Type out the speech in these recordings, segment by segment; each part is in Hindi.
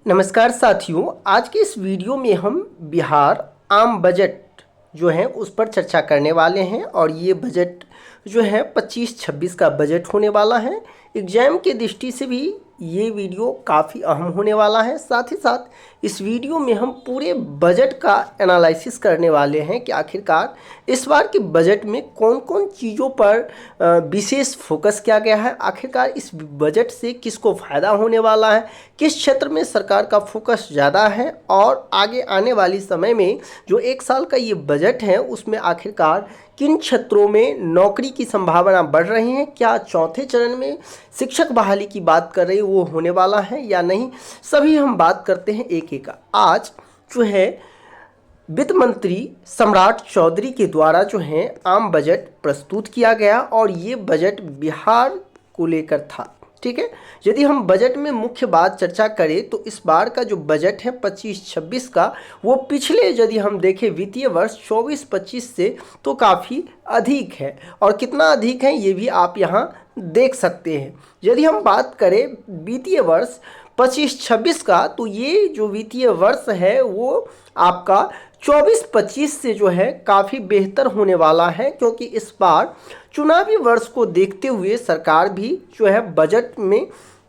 नमस्कार साथियों, आज के इस वीडियो में हम बिहार आम बजट जो है उस पर चर्चा करने वाले हैं। और ये बजट जो है 25-26 का बजट होने वाला है। एग्जाम के दृष्टि से भी ये वीडियो काफ़ी अहम होने वाला है। साथ ही साथ इस वीडियो में हम पूरे बजट का एनालिसिस करने वाले हैं कि आखिरकार इस बार के बजट में कौन कौन चीज़ों पर विशेष फोकस किया गया है, आखिरकार इस बजट से किसको फ़ायदा होने वाला है, किस क्षेत्र में सरकार का फोकस ज़्यादा है, और आगे आने वाली समय में जो 1 साल का ये बजट है उसमें आखिरकार किन क्षेत्रों में नौकरी की संभावना बढ़ रही है, क्या चौथे चरण में शिक्षक बहाली की बात कर रही है वो होने वाला है या नहीं, सभी हम बात करते हैं एक एक का। आज जो है वित्त मंत्री सम्राट चौधरी के द्वारा जो है आम बजट प्रस्तुत किया गया और ये बजट बिहार को लेकर था। ठीक है, यदि हम बजट में मुख्य बात चर्चा करें तो इस बार का जो बजट है 25-26 का वो पिछले यदि हम देखें वित्तीय वर्ष 24-25 से तो काफ़ी अधिक है। और कितना अधिक है ये भी आप यहाँ देख सकते हैं। यदि हम बात करें वित्तीय वर्ष 25-26 का तो ये जो वित्तीय वर्ष है वो आपका 24-25 से जो है काफ़ी बेहतर होने वाला है, क्योंकि इस बार चुनावी वर्ष को देखते हुए सरकार भी जो है बजट में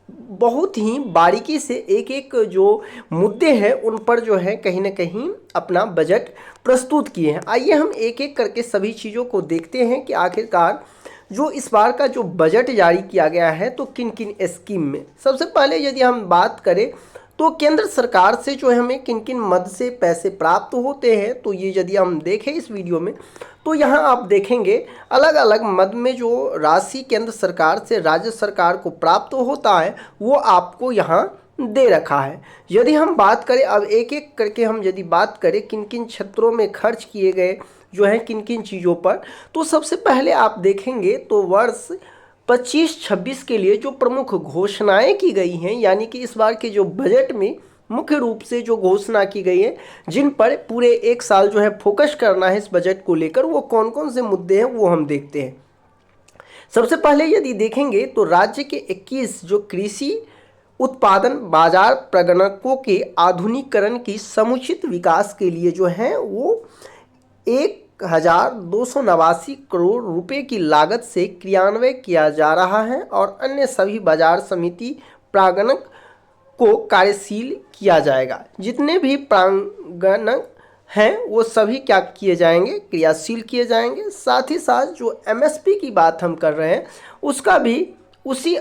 बहुत ही बारीकी से एक एक जो मुद्दे हैं उन पर जो है कहीं ना कहीं अपना बजट प्रस्तुत किए हैं। आइए हम एक एक करके सभी चीज़ों को देखते हैं कि आखिरकार जो इस बार का जो बजट जारी किया गया है तो किन किन स्कीम में। सबसे पहले यदि हम बात करें तो केंद्र सरकार से जो है हमें किन किन मद से पैसे प्राप्त होते हैं, तो ये यदि हम देखें इस वीडियो में तो यहाँ आप देखेंगे अलग अलग मद में जो राशि केंद्र सरकार से राज्य सरकार को प्राप्त होता है वो आपको यहाँ दे रखा है। यदि हम बात करें अब एक एक करके हम यदि बात करें किन किन क्षेत्रों में खर्च किए गए जो है किन किन चीज़ों पर, तो सबसे पहले आप देखेंगे तो वर्ष 25-26 के लिए जो प्रमुख घोषणाएं की गई हैं, यानी कि इस बार के जो बजट में मुख्य रूप से जो घोषणा की गई है जिन पर पूरे 1 साल जो है फोकस करना है इस बजट को लेकर, वो कौन कौन से मुद्दे हैं वो हम देखते हैं। सबसे पहले यदि देखेंगे तो राज्य के 21 जो कृषि उत्पादन बाजार प्रगणकों के आधुनिकीकरण की समुचित विकास के लिए जो है वो 1,289 करोड़ रुपए की लागत से क्रियान्वयन किया जा रहा है और अन्य सभी बाजार समिति प्रांगणक को कार्यशील किया जाएगा। जितने भी प्रांगणक हैं वो सभी क्या किए जाएंगे, क्रियाशील किए जाएंगे। साथ ही साथ जो एमएसपी की बात हम कर रहे हैं उसका भी उसी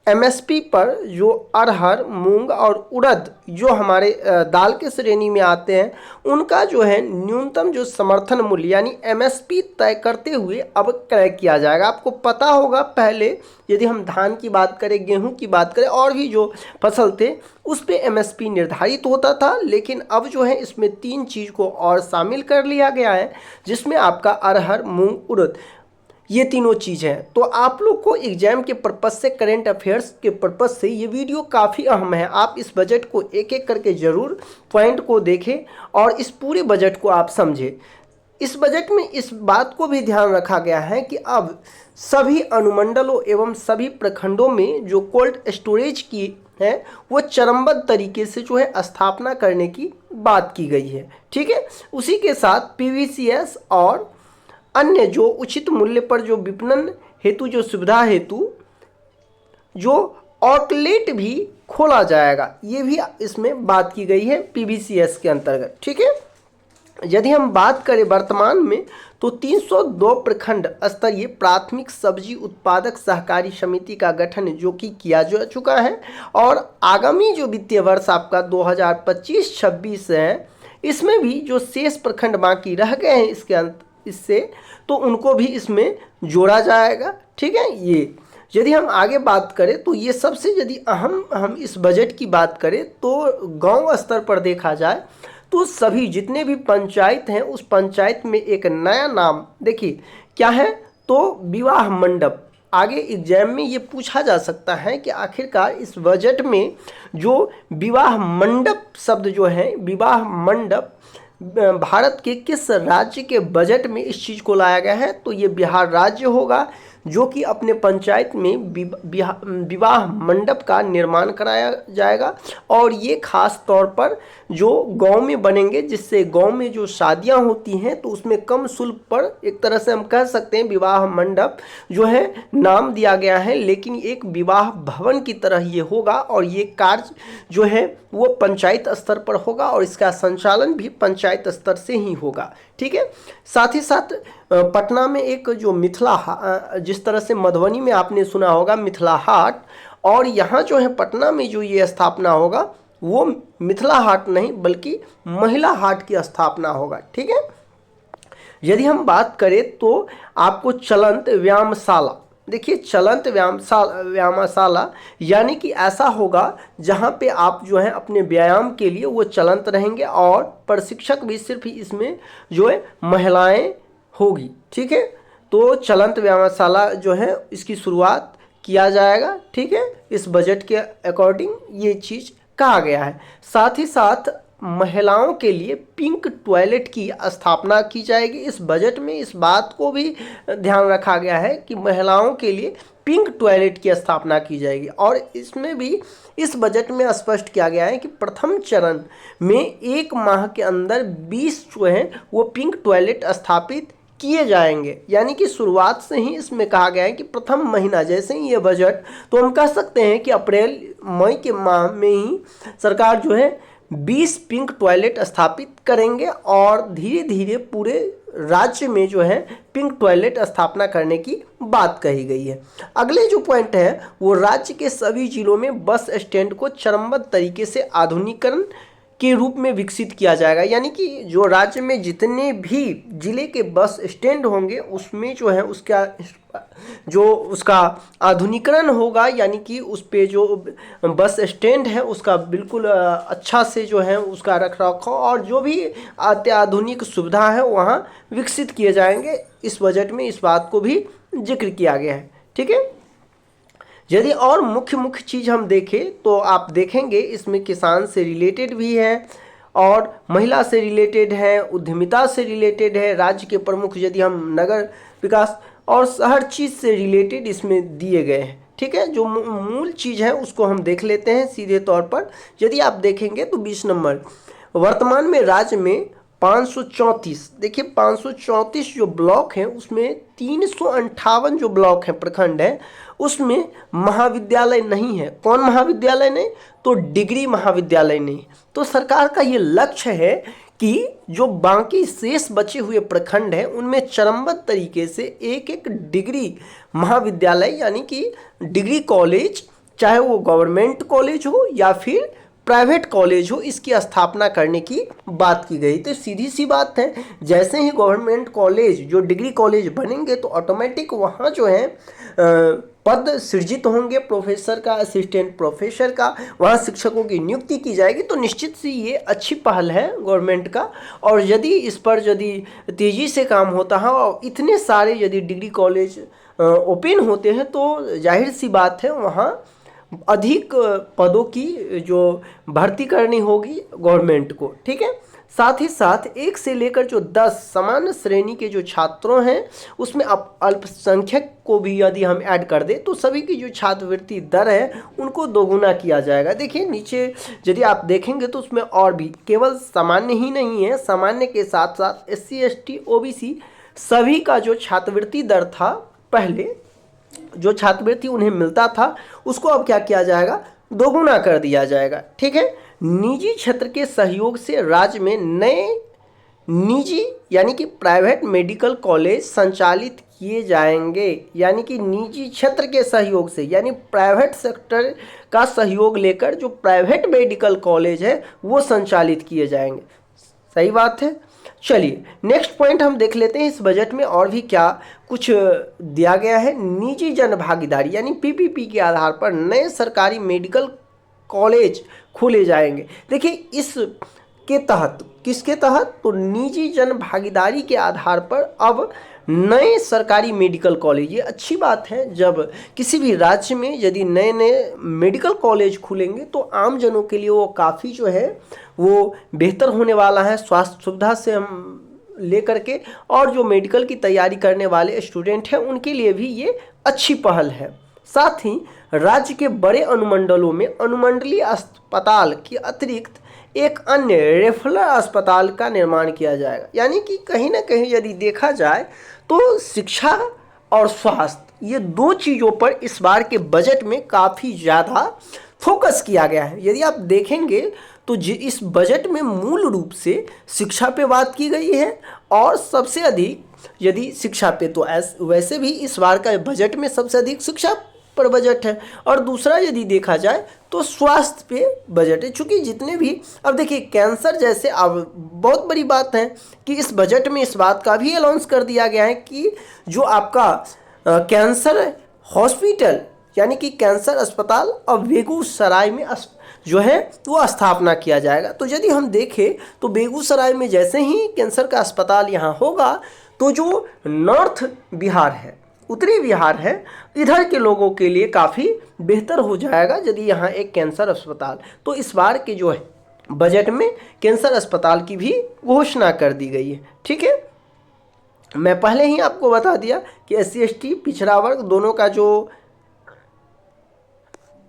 एमएसपी पर जो अरहर मूंग और उड़द जो हमारे दाल के श्रेणी में आते हैं उनका जो है न्यूनतम जो समर्थन मूल्य यानी एमएसपी तय करते हुए अब क्रय किया जाएगा। आपको पता होगा पहले यदि हम धान की बात करें, गेहूं की बात करें और भी जो फसल थे उस पे एमएसपी निर्धारित होता था, लेकिन अब जो है इसमें 3 चीज़ को और शामिल कर लिया गया है जिसमें आपका अरहर मूंग उड़द ये तीनों चीज़ हैं। तो आप लोग को एग्जाम के पर्पज़ से, करेंट अफेयर्स के पर्पज़ से ये वीडियो काफ़ी अहम है। आप इस बजट को एक एक करके ज़रूर पॉइंट को देखें और इस पूरे बजट को आप समझें। इस बजट में इस बात को भी ध्यान रखा गया है कि अब सभी अनुमंडलों एवं सभी प्रखंडों में जो कोल्ड स्टोरेज की है वो चरणबद्ध तरीके से जो है स्थापना करने की बात की गई है। ठीक है, उसी के साथ पीवीसीएस और अन्य जो उचित मूल्य पर जो विपणन हेतु जो सुविधा हेतु जो आउटलेट भी खोला जाएगा, ये भी इसमें बात की गई है पीवीसीएस के अंतर्गत। ठीक है, यदि हम बात करें वर्तमान में तो 302 प्रखंड स्तरीय प्राथमिक सब्जी उत्पादक सहकारी समिति का गठन जो कि किया जा चुका है और आगामी जो वित्तीय वर्ष आपका 2025-26 है इसमें भी जो शेष प्रखंड बाकी रह गए हैं इससे तो उनको भी इसमें जोड़ा जाएगा। ठीक है, ये यदि हम आगे बात करें तो ये सबसे यदि अहम हम इस बजट की बात करें तो गांव स्तर पर देखा जाए तो सभी जितने भी पंचायत हैं उस पंचायत में एक नया नाम देखिए क्या है तो विवाह मंडप। आगे एग्जाम में ये पूछा जा सकता है कि आखिरकार इस बजट में जो विवाह मंडप शब्द जो है विवाह मंडप भारत के किस राज्य के बजट में इस चीज़ को लाया गया है, तो ये बिहार राज्य होगा जो कि अपने पंचायत में विवाह मंडप का निर्माण कराया जाएगा। और ये खास तौर पर जो गांव में बनेंगे, जिससे गांव में जो शादियां होती हैं तो उसमें कम शुल्क पर, एक तरह से हम कह सकते हैं विवाह मंडप जो है नाम दिया गया है, लेकिन एक विवाह भवन की तरह ये होगा। और ये कार्य जो है वो पंचायत स्तर पर होगा और इसका संचालन भी पंचायत स्तर से ही होगा। ठीक है। साथ ही साथ पटना में एक जो जिस तरह से मधुबनी में आपने सुना होगा मिथिला हाट, और यहाँ जो है पटना में जो ये स्थापना होगा वो मिथिला हाट नहीं बल्कि महिला हाट की स्थापना होगा। ठीक है। यदि हम बात करें तो आपको चलंत व्यायामशाला, देखिए चलंत व्यायामशाला यानी कि ऐसा होगा जहाँ पे आप जो है अपने व्यायाम के लिए वो चलंत रहेंगे और प्रशिक्षक भी सिर्फ इसमें जो है महिलाएं होगी। ठीक है। तो चलंत व्यायामशाला जो है इसकी शुरुआत किया जाएगा। ठीक है। इस बजट के अकॉर्डिंग ये चीज़ कहा गया है। साथ ही साथ महिलाओं के लिए पिंक टॉयलेट की स्थापना की जाएगी। इस बजट में इस बात को भी ध्यान रखा गया है कि महिलाओं के लिए पिंक टॉयलेट की स्थापना की जाएगी। और इसमें भी इस बजट में स्पष्ट किया गया है कि प्रथम चरण में 1 माह के अंदर 20 जो है वो पिंक टॉयलेट स्थापित किए जाएंगे। यानी कि शुरुआत से ही इसमें कहा गया है कि प्रथम महीना जैसे ही ये बजट, तो हम कह सकते हैं कि अप्रैल मई के माह में ही सरकार जो है 20 पिंक टॉयलेट स्थापित करेंगे और धीरे धीरे पूरे राज्य में जो है पिंक टॉयलेट स्थापना करने की बात कही गई है। अगले जो पॉइंट है वो राज्य के सभी जिलों में बस स्टैंड को चरणबद्ध तरीके से आधुनिकीकरण के रूप में विकसित किया जाएगा। यानी कि जो राज्य में जितने भी जिले के बस स्टैंड होंगे उसमें जो है उसका आधुनिकीकरण होगा। यानी कि उस पे जो बस स्टैंड है उसका बिल्कुल अच्छा से जो है उसका रखरखाव और जो भी अत्याधुनिक सुविधा है वहाँ विकसित किए जाएंगे। इस बजट में इस बात को भी जिक्र किया गया है। ठीक है। यदि और मुख्य चीज़ हम देखें तो आप देखेंगे इसमें किसान से रिलेटेड भी है और महिला से रिलेटेड है, उद्यमिता से रिलेटेड है, राज्य के प्रमुख यदि हम नगर विकास और हर चीज़ से रिलेटेड इसमें दिए गए हैं। ठीक है। जो मूल चीज़ है उसको हम देख लेते हैं सीधे तौर पर। यदि आप देखेंगे तो 20 नंबर, वर्तमान में राज्य में 534, देखिए 534 जो ब्लॉक हैं उसमें 358 जो ब्लॉक हैं प्रखंड है उसमें महाविद्यालय नहीं है। कौन महाविद्यालय नहीं? तो डिग्री महाविद्यालय नहीं। तो सरकार का ये लक्ष्य है कि जो बाकी शेष बचे हुए प्रखंड हैं उनमें चरणबद्ध तरीके से एक एक डिग्री महाविद्यालय यानी कि डिग्री कॉलेज, चाहे वो गवर्नमेंट कॉलेज हो या फिर प्राइवेट कॉलेज हो, इसकी स्थापना करने की बात की गई। तो सीधी सी बात है, जैसे ही गवर्नमेंट कॉलेज जो डिग्री कॉलेज बनेंगे तो ऑटोमेटिक वहाँ जो है पद सृजित होंगे, प्रोफेसर का, असिस्टेंट प्रोफेसर का, वहाँ शिक्षकों की नियुक्ति की जाएगी। तो निश्चित सी ये अच्छी पहल है गवर्नमेंट का। और यदि इस पर यदि तेज़ी से काम होता है और इतने सारे यदि डिग्री कॉलेज ओपन होते हैं तो जाहिर सी बात है वहाँ अधिक पदों की जो भर्ती करनी होगी गवर्नमेंट को। ठीक है। साथ ही साथ 1 से लेकर जो 10 सामान्य श्रेणी के जो छात्रों हैं उसमें अल्पसंख्यक को भी यदि हम ऐड कर दें तो सभी की जो छात्रवृत्ति दर है उनको दोगुना किया जाएगा। देखिए नीचे यदि आप देखेंगे तो उसमें और भी केवल सामान्य ही नहीं है, सामान्य के साथ साथ SC ST OBC सभी का जो छात्रवृत्ति दर था, पहले जो छात्रवृत्ति उन्हें मिलता था उसको अब क्या किया जाएगा, दोगुना कर दिया जाएगा। ठीक है। निजी क्षेत्र के सहयोग से राज्य में नए निजी यानी कि प्राइवेट मेडिकल कॉलेज संचालित किए जाएंगे। यानी कि निजी क्षेत्र के सहयोग से यानी प्राइवेट सेक्टर का सहयोग लेकर जो प्राइवेट मेडिकल कॉलेज है वो संचालित किए जाएंगे। सही बात है। चलिए नेक्स्ट पॉइंट हम देख लेते हैं इस बजट में और भी क्या कुछ दिया गया है। निजी जन भागीदारी यानी PPP के आधार पर नए सरकारी मेडिकल कॉलेज खोले जाएंगे। देखिए इस के तहत, किसके तहत, तो निजी जन भागीदारी के आधार पर अब नए सरकारी मेडिकल कॉलेज, ये अच्छी बात है। जब किसी भी राज्य में यदि नए नए मेडिकल कॉलेज खुलेंगे तो आम जनों के लिए वो काफ़ी जो है वो बेहतर होने वाला है, स्वास्थ्य सुविधा से हम लेकर के, और जो मेडिकल की तैयारी करने वाले स्टूडेंट हैं उनके लिए भी ये अच्छी पहल है। साथ ही राज्य के बड़े अनुमंडलों में अनुमंडलीय अस्पताल के अतिरिक्त एक अन्य रेफरल अस्पताल का निर्माण किया जाएगा। यानी कि कहीं ना कहीं यदि देखा जाए तो शिक्षा और स्वास्थ्य, ये दो चीज़ों पर इस बार के बजट में काफ़ी ज़्यादा फोकस किया गया है। यदि आप देखेंगे तो इस बजट में मूल रूप से शिक्षा पे बात की गई है, और सबसे अधिक यदि शिक्षा पे तो वैसे भी इस बार का बजट में सबसे अधिक शिक्षा पर बजट है, और दूसरा यदि देखा जाए तो स्वास्थ्य पे बजट है। चूँकि जितने भी, अब देखिए कैंसर जैसे, अब बहुत बड़ी बात है कि इस बजट में इस बात का भी अनाउंस कर दिया गया है कि जो आपका कैंसर हॉस्पिटल यानी कि कैंसर अस्पताल और बेगूसराय में जो है वो स्थापना किया जाएगा। तो यदि हम देखें तो बेगूसराय में जैसे ही कैंसर का अस्पताल यहाँ होगा तो जो नॉर्थ बिहार है, उत्तरी बिहार है, इधर के लोगों के लिए काफ़ी बेहतर हो जाएगा यदि यहाँ एक कैंसर अस्पताल। तो इस बार के जो है बजट में कैंसर अस्पताल की भी घोषणा कर दी गई है। ठीक है, मैं पहले ही आपको बता दिया कि SC ST पिछड़ा वर्ग दोनों का जो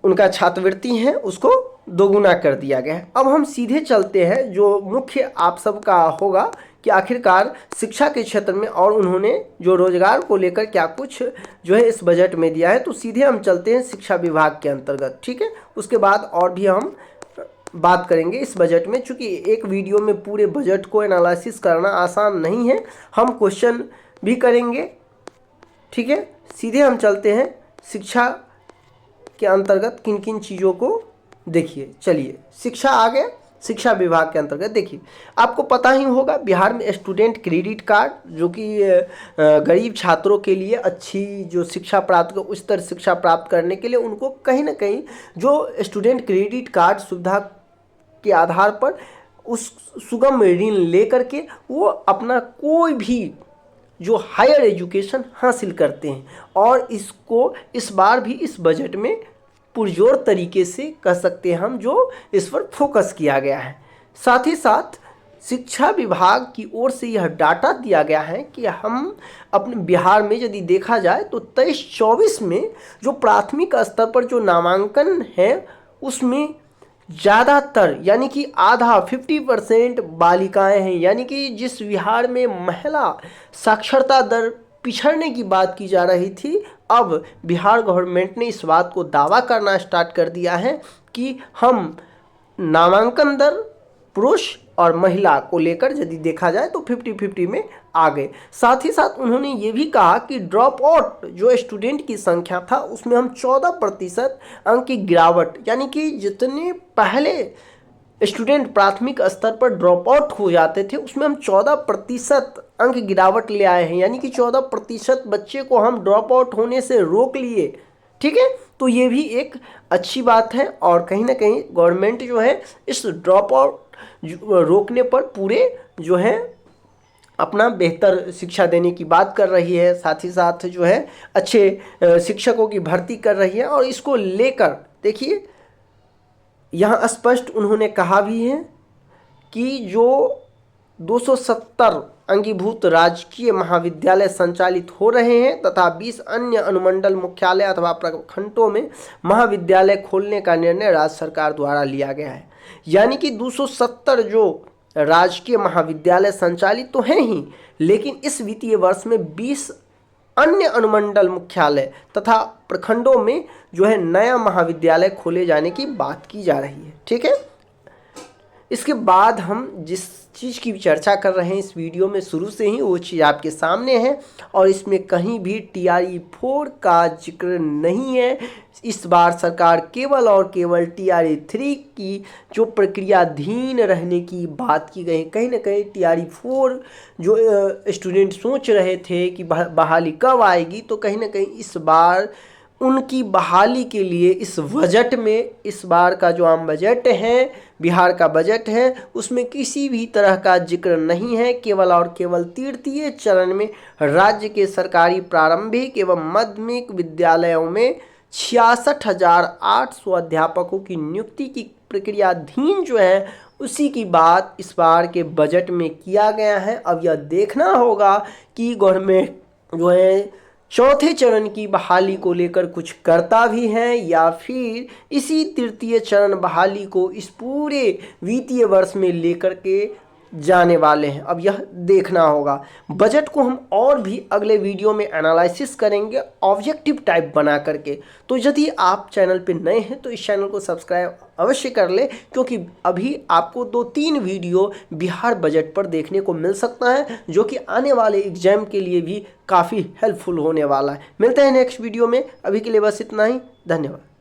उनका छात्रवृत्ति है उसको दोगुना कर दिया गया है। अब हम सीधे चलते हैं जो मुख्य आप सबका होगा कि आखिरकार शिक्षा के क्षेत्र में और उन्होंने जो रोजगार को लेकर क्या कुछ जो है इस बजट में दिया है। तो सीधे हम चलते हैं शिक्षा विभाग के अंतर्गत। ठीक है, उसके बाद और भी हम बात करेंगे इस बजट में। चूँकि एक वीडियो में पूरे बजट को एनालिसिस करना आसान नहीं है, हम क्वेश्चन भी करेंगे। ठीक है, सीधे हम चलते हैं शिक्षा के अंतर्गत किन किन चीज़ों को देखिए। चलिए, शिक्षा आ गया। शिक्षा विभाग के अंतर्गत देखिए, आपको पता ही होगा बिहार में स्टूडेंट क्रेडिट कार्ड, जो कि गरीब छात्रों के लिए अच्छी जो शिक्षा प्राप्त उच्चतर शिक्षा प्राप्त करने के लिए उनको कहीं ना कहीं जो स्टूडेंट क्रेडिट कार्ड सुविधा के आधार पर उस सुगम ऋण लेकर के वो अपना कोई भी जो हायर एजुकेशन हासिल करते हैं, और इसको इस बार भी इस बजट में पुरजोर तरीके से कह सकते हैं हम, जो इस पर फोकस किया गया है। साथ ही साथ शिक्षा विभाग की ओर से यह डाटा दिया गया है कि हम अपने बिहार में यदि देखा जाए तो 23-24 में जो प्राथमिक स्तर पर जो नामांकन है उसमें ज़्यादातर यानी कि आधा 50% बालिकाएं हैं। यानी कि जिस बिहार में महिला साक्षरता दर पिछड़ने की बात की जा रही थी, अब बिहार गवर्नमेंट ने इस बात को दावा करना स्टार्ट कर दिया है कि हम नामांकन दर पुरुष और महिला को लेकर यदि देखा जाए तो 50-50 में आ गए। साथ ही साथ उन्होंने ये भी कहा कि ड्रॉप आउट जो स्टूडेंट की संख्या था उसमें हम 14% अंक की गिरावट, यानी कि जितने पहले स्टूडेंट प्राथमिक स्तर पर ड्रॉप आउट हो जाते थे उसमें हम 14% अंक गिरावट ले आए हैं। यानी कि 14% बच्चे को हम ड्रॉप आउट होने से रोक लिए। ठीक है, तो ये भी एक अच्छी बात है, और कहीं ना कहीं गवर्नमेंट जो है इस ड्रॉप आउट रोकने पर पूरे जो है अपना बेहतर शिक्षा देने की बात कर रही है। साथ ही साथ जो है अच्छे शिक्षकों की भर्ती कर रही है, और इसको लेकर देखिए यहाँ स्पष्ट उन्होंने कहा भी है कि जो 270 अंगीभूत राजकीय महाविद्यालय संचालित हो रहे हैं तथा 20 अन्य अनुमंडल मुख्यालय अथवा प्रखंडों में महाविद्यालय खोलने का निर्णय राज्य सरकार द्वारा लिया गया है। यानी कि 270 जो राजकीय महाविद्यालय संचालित तो हैं ही, लेकिन इस वित्तीय वर्ष में 20 अन्य अनुमंडल मुख्यालय तथा प्रखंडों में जो है नया महाविद्यालय खोले जाने की बात की जा रही है। ठीक है, इसके बाद हम जिस चीज़ की चर्चा कर रहे हैं इस वीडियो में शुरू से ही वो चीज़ आपके सामने है, और इसमें कहीं भी TRE-4 का जिक्र नहीं है। इस बार सरकार केवल और केवल TRE-3 की जो प्रक्रियाधीन रहने की बात की गई। कहीं ना कहीं TRE-4 जो स्टूडेंट सोच रहे थे कि बहाली कब आएगी, तो कहीं ना कहीं इस बार उनकी बहाली के लिए इस बजट में, इस बार का जो आम बजट है, बिहार का बजट है, उसमें किसी भी तरह का जिक्र नहीं है। केवल और केवल तृतीय चरण में राज्य के सरकारी प्रारंभिक एवं माध्यमिक विद्यालयों में 66,800 अध्यापकों की नियुक्ति की प्रक्रियाधीन जो है उसी की बात इस बार के बजट में किया गया है। अब यह देखना होगा कि गवर्नमेंट जो है चौथे चरण की बहाली को लेकर कुछ करता भी है या फिर इसी तृतीय चरण बहाली को इस पूरे वित्तीय वर्ष में लेकर के जाने वाले हैं। अब यह देखना होगा। बजट को हम और भी अगले वीडियो में एनालिसिस करेंगे ऑब्जेक्टिव टाइप बना करके। तो यदि आप चैनल पे नए हैं तो इस चैनल को सब्सक्राइब अवश्य कर ले, क्योंकि अभी आपको 2-3 वीडियो बिहार बजट पर देखने को मिल सकता है जो कि आने वाले एग्जाम के लिए भी काफ़ी हेल्पफुल होने वाला है। मिलते हैं नेक्स्ट वीडियो में, अभी के लिए बस इतना ही। धन्यवाद।